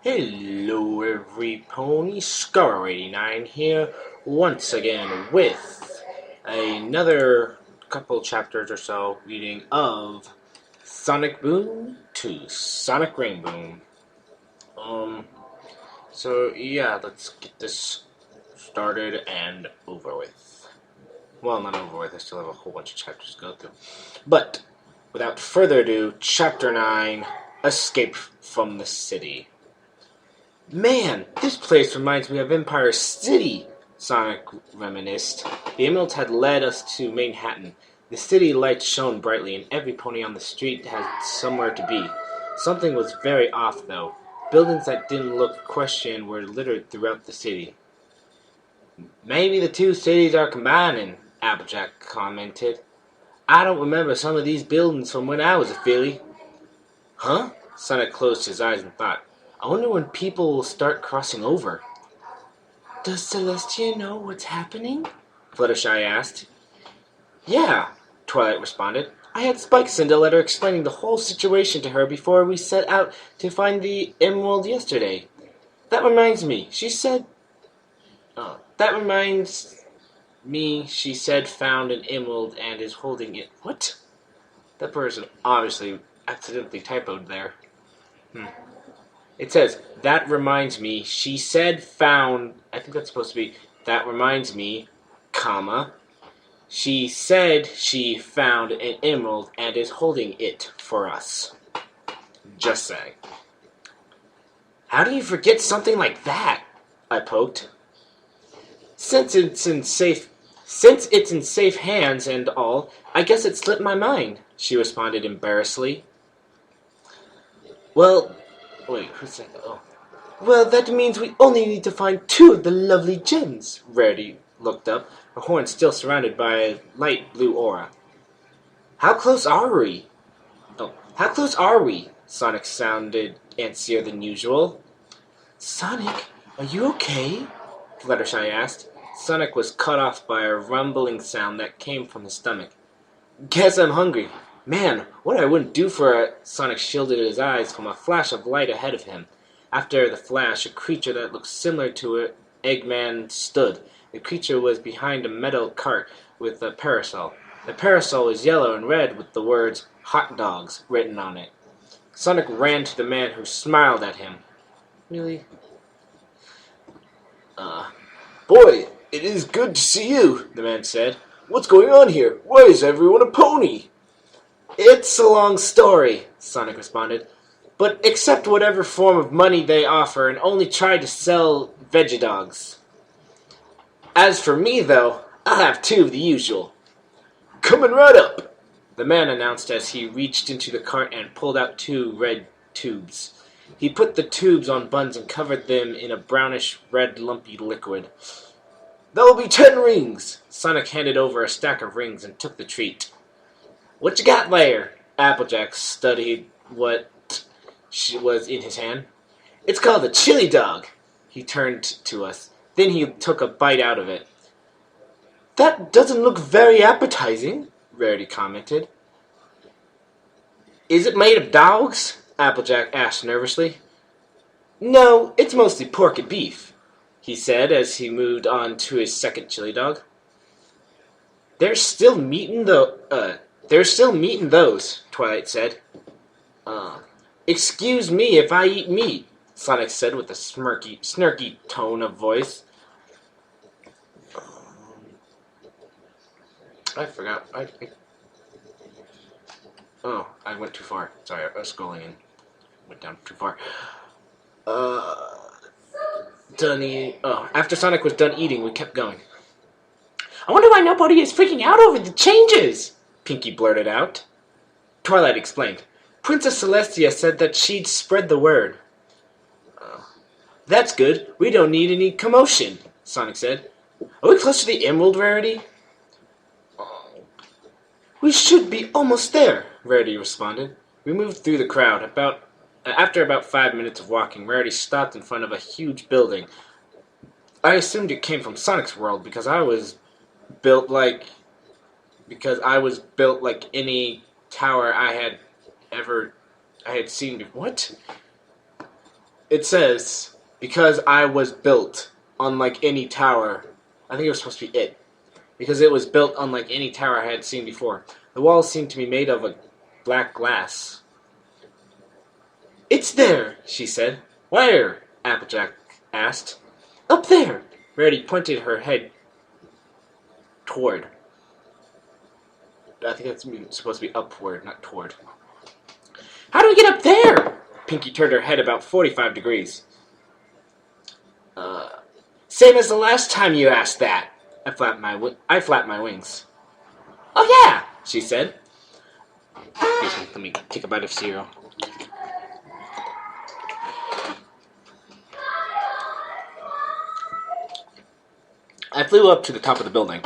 Hello every pony, Scar89 here, once again with another couple chapters or so reading of Sonic Boom to Sonic Rainboom. So yeah, let's get this started and over with. Well, not over with, I still have a whole bunch of chapters to go through. But, without further ado, Chapter 9, Escape from the City. Man, this place reminds me of Empire City, Sonic reminisced. The emeralds had led us to Manhattan. The city lights shone brightly, and every pony on the street had somewhere to be. Something was very off, though. Buildings that didn't look Christian were littered throughout the city. Maybe the two cities are combining, Applejack commented. I don't remember some of these buildings from when I was a filly. Huh? Sonic closed his eyes and thought. I wonder when people will start crossing over. Does Celestia know what's happening? Fluttershy asked. Yeah, Twilight responded. I had Spike send a letter explaining the whole situation to her before we set out to find the emerald yesterday. That reminds me, she said she said found an emerald and is holding it. What? That person obviously accidentally typoed there. It says, that reminds me, she said found, I think that's supposed to be, that reminds me, comma, she said she found an emerald and is holding it for us. Just saying. How do you forget something like that? I poked. Since it's in safe hands and all, I guess it slipped my mind, she responded embarrassedly. Well, wait, who's that? Oh. Well, that means we only need to find 2 of the lovely gems. Rarity looked up, her horn still surrounded by a light blue aura. How close are we? Sonic sounded antsier than usual. Sonic, are you okay? Fluttershy asked. Sonic was cut off by a rumbling sound that came from his stomach. Guess I'm hungry. Man, what I wouldn't do for a... Sonic shielded his eyes from a flash of light ahead of him. After the flash, a creature that looked similar to an Eggman stood. The creature was behind a metal cart with a parasol. The parasol was yellow and red with the words, Hot Dogs, written on it. Sonic ran to the man who smiled at him. Really? Boy, it is good to see you, the man said. What's going on here? Why is everyone a pony? It's a long story, Sonic responded. But accept whatever form of money they offer and only try to sell Vegidogs. As for me, though, I'll have 2 of the usual. Coming right up, the man announced as he reached into the cart and pulled out 2 red tubes. He put the tubes on buns and covered them in a brownish-red lumpy liquid. That'll be 10 rings! Sonic handed over a stack of rings and took the treat. What you got there? Applejack studied what was in his hand. It's called a chili dog. He turned to us. Then he took a bite out of it. That doesn't look very appetizing, Rarity commented. Is it made of dogs? Applejack asked nervously. No, it's mostly pork and beef, he said as he moved on to his second chili dog. There's still meat in those, Twilight said. Excuse me if I eat meat, Sonic said with a snarky tone of voice. I forgot. I went too far. Sorry, I was scrolling and went down too far. After Sonic was done eating, we kept going. I wonder why nobody is freaking out over the changes, Pinky blurted out. Twilight explained. Princess Celestia said that she'd spread the word. That's good. We don't need any commotion, Sonic said. Are we close to the Emerald, Rarity? We should be almost there, Rarity responded. We moved through the crowd. After about 5 minutes of walking, Rarity stopped in front of a huge building. I assumed it came from Sonic's world because I was built like any tower I had seen before. What? It says, because I was built unlike any tower. I think it was supposed to be it. Because it was built unlike any tower I had seen before. The walls seemed to be made of a black glass. It's there, she said. Where? Applejack asked. Up there. Rarity pointed her head toward. I think that's supposed to be upward, not toward. How do we get up there? Pinky turned her head about 45 degrees. Same as the last time you asked that. I flapped my wings. Oh yeah, she said. Let me take a bite of cereal. I flew up to the top of the building.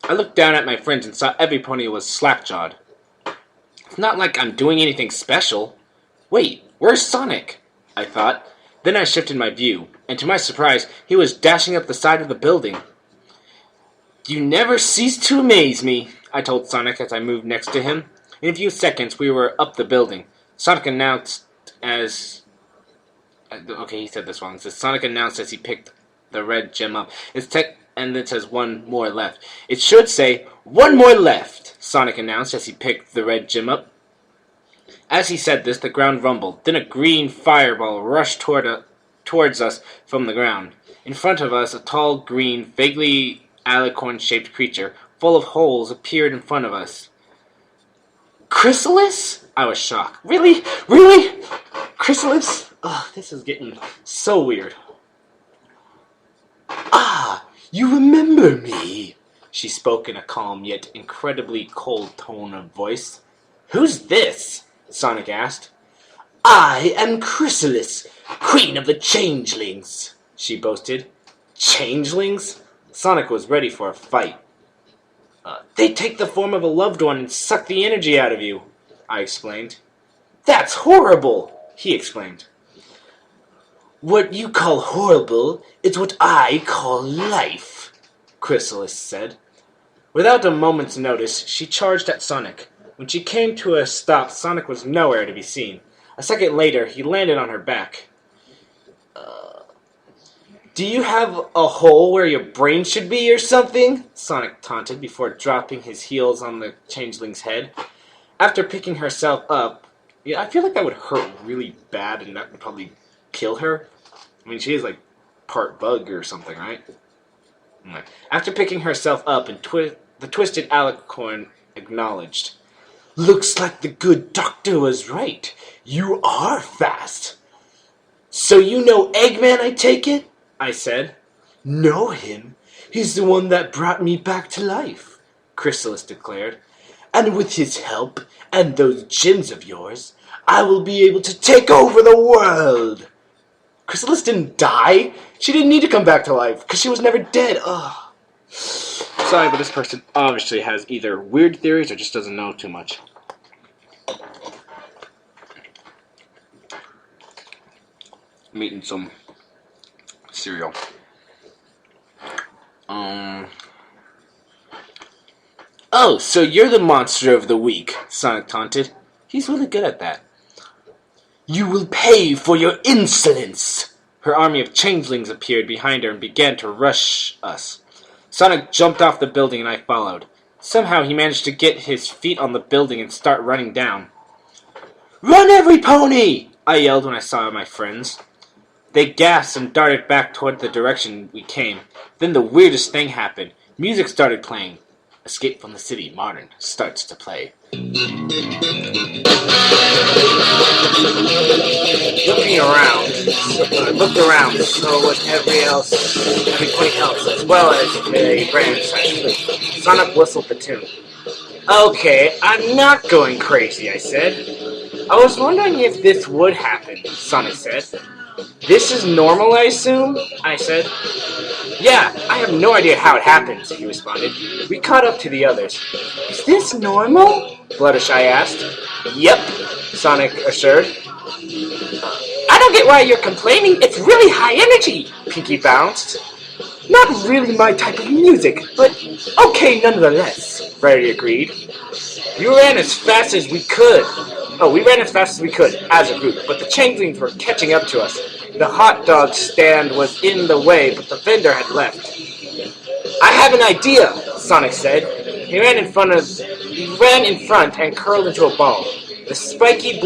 I looked down at my friends and saw every pony was slack-jawed. It's not like I'm doing anything special. Wait, where's Sonic? I thought. Then I shifted my view, and to my surprise, he was dashing up the side of the building. You never cease to amaze me, I told Sonic as I moved next to him. In a few seconds, we were up the building. Sonic announced as... Okay, he said this wrong. It says Sonic announced as he picked the red gem up. And it says one more left. It should say, one more left, Sonic announced as he picked the red gem up. As he said this, the ground rumbled. Then a green fireball rushed towards us from the ground. In front of us, a tall, green, vaguely alicorn-shaped creature, full of holes, appeared in front of us. Chrysalis? I was shocked. Really? Really? Chrysalis? Ugh, this is getting so weird. Ah, you remember me? She spoke in a calm yet incredibly cold tone of voice. Who's this? Sonic asked. I am Chrysalis, Queen of the Changelings, she boasted. Changelings? Sonic was ready for a fight. They take the form of a loved one and suck the energy out of you, I explained. That's horrible, he exclaimed. What you call horrible is what I call life, Chrysalis said. Without a moment's notice, she charged at Sonic. When she came to a stop, Sonic was nowhere to be seen. A second later, he landed on her back. Do you have a hole where your brain should be or something? Sonic taunted before dropping his heels on the changeling's head. After picking herself up, yeah, I feel like that would hurt really bad and that would probably kill her. I mean, she is like part bug or something, right? After picking herself up, and the twisted alicorn acknowledged. Looks like the good doctor was right. You are fast. So you know Eggman, I take it? I said. Know him? He's the one that brought me back to life, Chrysalis declared. And with his help, and those gems of yours, I will be able to take over the world. Chrysalis didn't die. She didn't need to come back to life, because she was never dead. Ugh. Sorry, but this person obviously has either weird theories or just doesn't know too much. I'm eating some cereal. Oh, so you're the monster of the week, Sonic taunted. He's really good at that. You will pay for your insolence! Her army of changelings appeared behind her and began to rush us. Sonic jumped off the building and I followed. Somehow he managed to get his feet on the building and start running down. Run, every pony! I yelled when I saw my friends. They gasped and darted back toward the direction we came. Then the weirdest thing happened. Music started playing. Escape from the City Modern starts to play. Looking around, so was everybody else, as well as a branch. Sonic whistled the tune. Okay, I'm not going crazy, I said. I was wondering if this would happen, Sonic said. This is normal, I assume? I said. Yeah, I have no idea how it happens, he responded. We caught up to the others. Is this normal? Fluttershy asked. Yep, Sonic assured. I don't get why you're complaining. It's really high energy, Pinky bounced. Not really my type of music, but okay nonetheless, Rarity agreed. We ran as fast as we could, as a group, but the changelings were catching up to us. The hot dog stand was in the way, but the vendor had left. I have an idea, Sonic said. He ran in front and curled into a ball. The spiky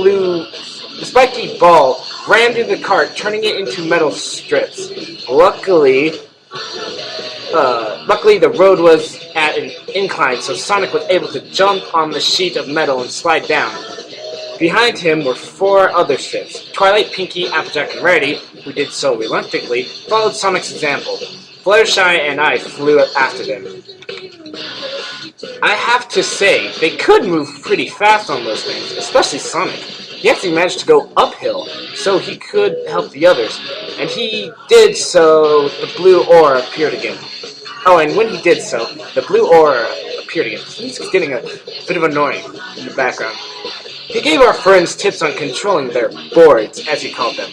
ball ran through the cart, turning it into metal strips. Luckily, the road was at an incline, so Sonic was able to jump on the sheet of metal and slide down. Behind him were 4 other strips. Twilight, Pinky, Applejack, and Rarity, who did so reluctantly, followed Sonic's example. Fluttershy and I flew after them. I have to say, they could move pretty fast on those things, especially Sonic. He actually managed to go uphill, so he could help the others. And he did so, the blue aura appeared again. Oh, and when he did so, the blue aura appeared again. He's getting a bit of annoying in the background. He gave our friends tips on controlling their boards, as he called them.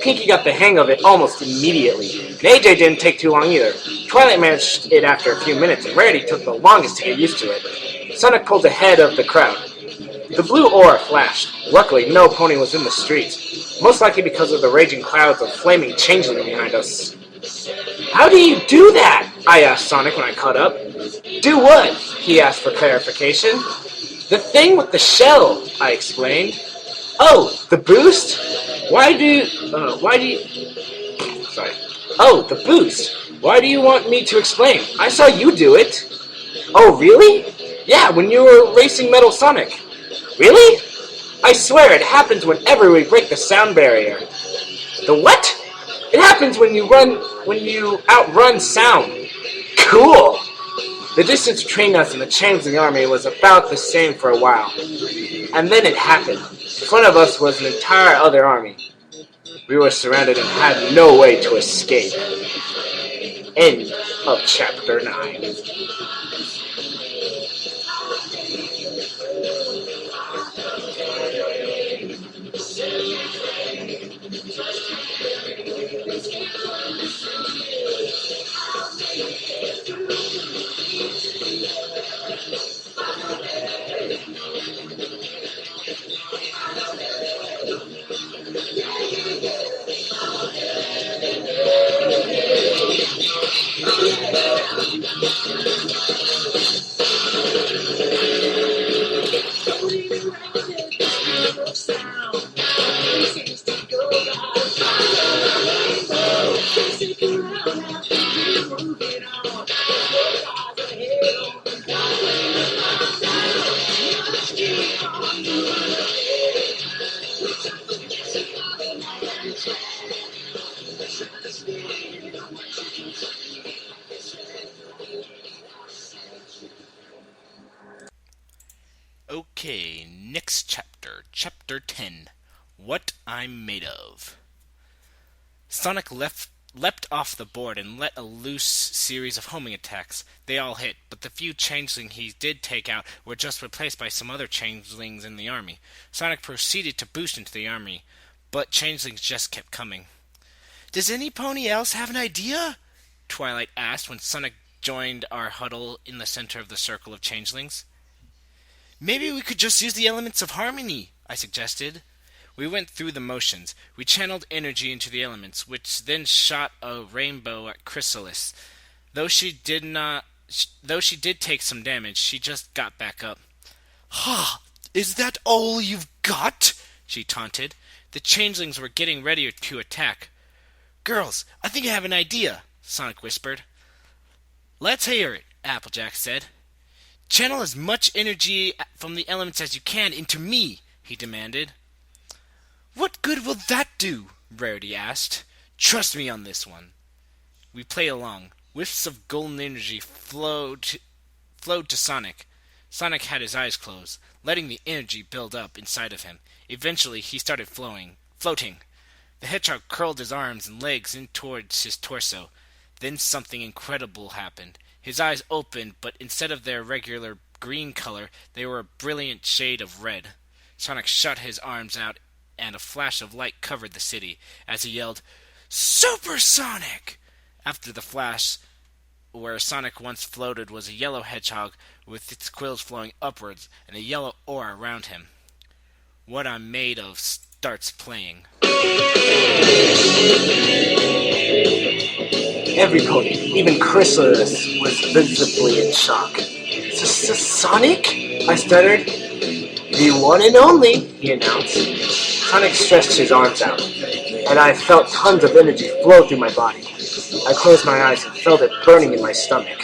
Pinky got the hang of it almost immediately, and AJ didn't take too long either. Twilight managed it after a few minutes, and Rarity took the longest to get used to it. Sonic pulled ahead of the crowd. The blue aura flashed. Luckily, no pony was in the streets, most likely because of the raging clouds of flaming changeling behind us. How do you do that? I asked Sonic when I caught up. Do what? He asked for clarification. The thing with the shell, I explained. Oh, the boost? Oh, the boost. Why do you want me to explain? I saw you do it. Oh, really? Yeah, when you were racing Metal Sonic. Really? I swear, it happens whenever we break the sound barrier. The what? It happens when you outrun sound. Cool! The distance between us and the Changeling army was about the same for a while. And then it happened. In front of us was an entire other army. We were surrounded and had no way to escape. End of Chapter 9. Okay, next chapter, Chapter 10, What I'm Made Of. Sonic leapt off the board and let a loose series of homing attacks. They all hit, but the few changelings he did take out were just replaced by some other changelings in the army. Sonic proceeded to boost into the army, but changelings just kept coming. Does any pony else have an idea? Twilight asked when Sonic joined our huddle in the center of the circle of changelings. Maybe we could just use the elements of harmony, I suggested. We went through the motions. We channeled energy into the elements, which then shot a rainbow at Chrysalis. Though she did take some damage, she just got back up. Ha! Is that all you've got? She taunted. The changelings were getting ready to attack. Girls, I think I have an idea, Sonic whispered. Let's hear it, Applejack said. Channel as much energy from the elements as you can into me, he demanded. What good will that do? Rarity asked. Trust me on this one. We played along. Whiffs of golden energy flowed to Sonic. Sonic had his eyes closed, letting the energy build up inside of him. Eventually, he started floating. The hedgehog curled his arms and legs in towards his torso. Then something incredible happened. His eyes opened, but instead of their regular green color, they were a brilliant shade of red. Sonic shot his arms out, and a flash of light covered the city as he yelled, Supersonic! After the flash, where Sonic once floated was a yellow hedgehog with its quills flowing upwards and a yellow aura around him. What I'm Made Of starts playing. Every pony, even Chrysalis, was visibly in shock. Sonic? I stuttered. The one and only, he announced. Sonic stretched his arms out, and I felt tons of energy flow through my body. I closed my eyes and felt it burning in my stomach.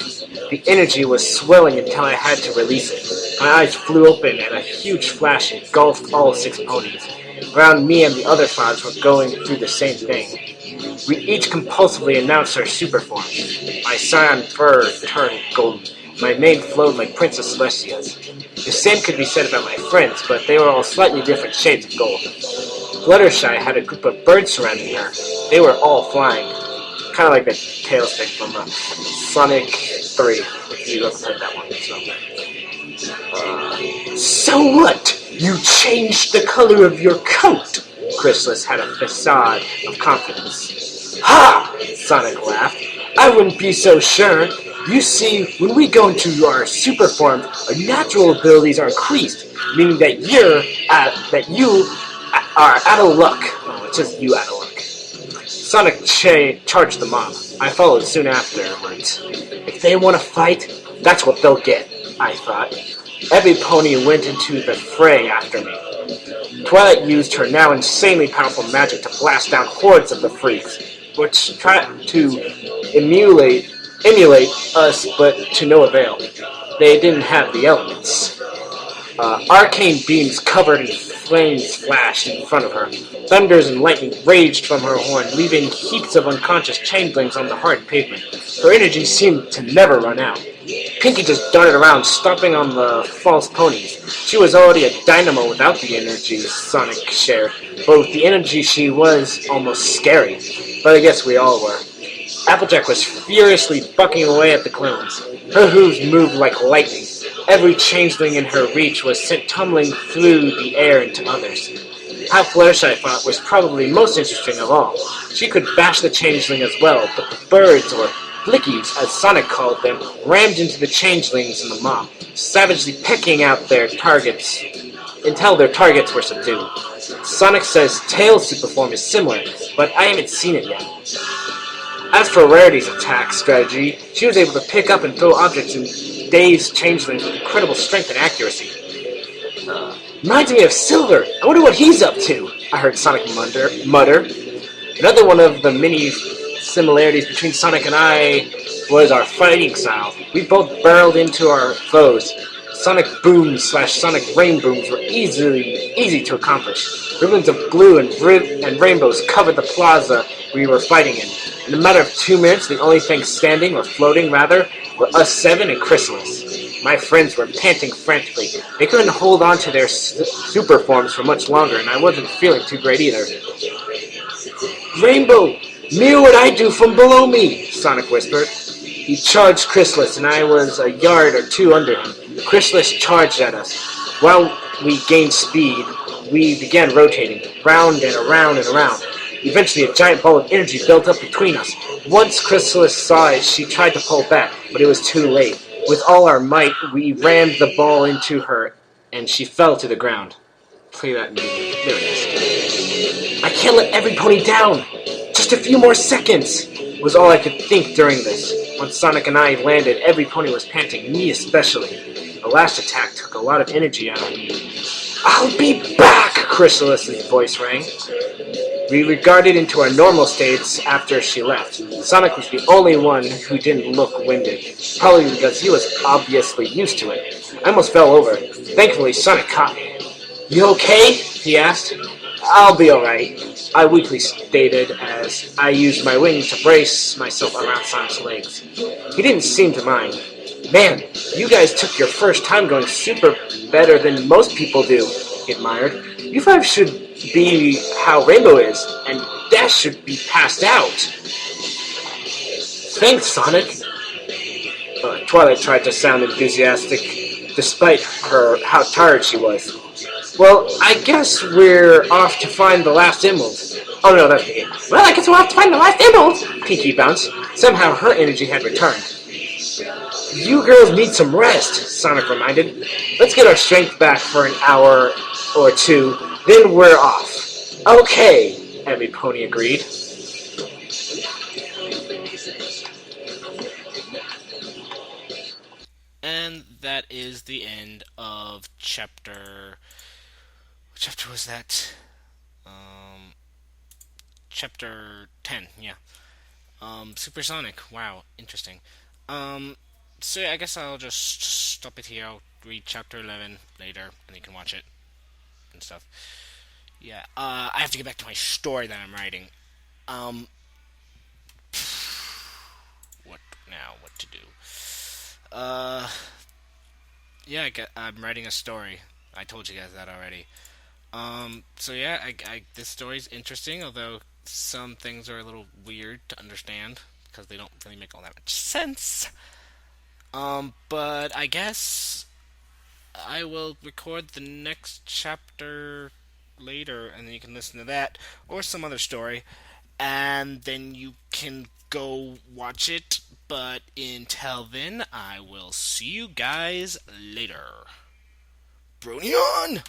The energy was swelling until I had to release it. My eyes flew open and a huge flash engulfed all 6 ponies. Around me and the other 5 were going through the same thing. We each compulsively announced our super forms. My scion fur turned golden. My mane flowed like Princess Celestia's. The same could be said about my friends, but they were all slightly different shades of gold. Fluttershy had a group of birds surrounding her. They were all flying. Kind of like the tails thing from Sonic 3. If you ever played that one. So what? You changed the color of your coat! Chrysalis had a facade of confidence. Ha! Sonic laughed. I wouldn't be so sure. You see, when we go into our super form, our natural abilities are increased, meaning that you are out of luck. Oh, it's just you out of luck. Sonic charged the mob. I followed soon afterwards. If they want to fight, that's what they'll get, I thought. Every pony went into the fray after me. Twilight used her now insanely powerful magic to blast down hordes of the freaks, which tried to emulate us, but to no avail. They didn't have the elements. Arcane beams covered in flames flashed in front of her. Thunders and lightning raged from her horn, leaving heaps of unconscious changelings on the hard pavement. Her energy seemed to never run out. Pinky just darted around, stomping on the false ponies. She was already a dynamo without the energy Sonic shared. But with the energy, she was almost scary. But I guess we all were. Applejack was furiously bucking away at the clones. Her hooves moved like lightning. Every changeling in her reach was sent tumbling through the air into others. How Fluttershy thought was probably most interesting of all. She could bash the changeling as well, but the birds, or Blickies, as Sonic called them, rammed into the changelings in the mob, savagely pecking out their targets until their targets were subdued. Sonic says Tails' superform is similar, but I haven't seen it yet. As for Rarity's attack strategy, she was able to pick up and throw objects and daze changelings with incredible strength and accuracy. Reminds me of Silver. I wonder what he's up to, I heard Sonic mutter. Another one of the many similarities between Sonic and I was our fighting style. We both barreled into our foes. Sonic booms / Sonic rainbooms were easy to accomplish. Ribbons of blue and rainbows covered the plaza we were fighting in. In a matter of 2 minutes, the only things standing, or floating rather, were us 7 and Chrysalis. My friends were panting frantically. They couldn't hold on to their super forms for much longer, and I wasn't feeling too great either. Rainbow, mirror what I do from below me, Sonic whispered. He charged Chrysalis, and I was a yard or 2 under him. Chrysalis charged at us. While we gained speed, we began rotating, round and around and around. Eventually, a giant ball of energy built up between us. Once Chrysalis saw it, she tried to pull back, but it was too late. With all our might, we rammed the ball into her, and she fell to the ground. Play that music. There it is. I can't let every pony down! Just a few more seconds! Was all I could think during this. Once Sonic and I landed, every pony was panting, me especially. The last attack took a lot of energy out of me. I'll be back! Chrysalis' voice rang. We regarded into our normal states after she left. Sonic was the only one who didn't look winded, probably because he was obviously used to it. I almost fell over. Thankfully, Sonic caught me. You okay? He asked. I'll be alright, I weakly stated as I used my wings to brace myself around Sonic's legs. He didn't seem to mind. Man, you guys took your first time going super better than most people do, he admired. You 5 should be how Rainbow is, and Dash should be passed out. Thanks, Sonic. Twilight tried to sound enthusiastic, despite how tired she was. Well, I guess we're off to find the last emerald. Oh no, that's the game. Well, I guess we're off to find the last emerald! Pinky bounced. Somehow her energy had returned. You girls need some rest, Sonic reminded. Let's get our strength back for an hour or 2, then we're off. Okay. Heavy Pony agreed. And that is the end of chapter. What chapter was that? Um, chapter 10. Yeah. Supersonic. Wow, interesting. Um, so yeah, I guess I'll just stop it here. I'll read chapter 11 later, and you can watch it and stuff. Yeah. I have to get back to my story that I'm writing. Um, what now? What to do? Uh, yeah, I'm writing a story. I told you guys that already. So yeah, this story's interesting, although some things are a little weird to understand because they don't really make all that much sense. But I guess I will record the next chapter later, and then you can listen to that or some other story, and then you can go watch it. But until then, I will see you guys later. Brony on!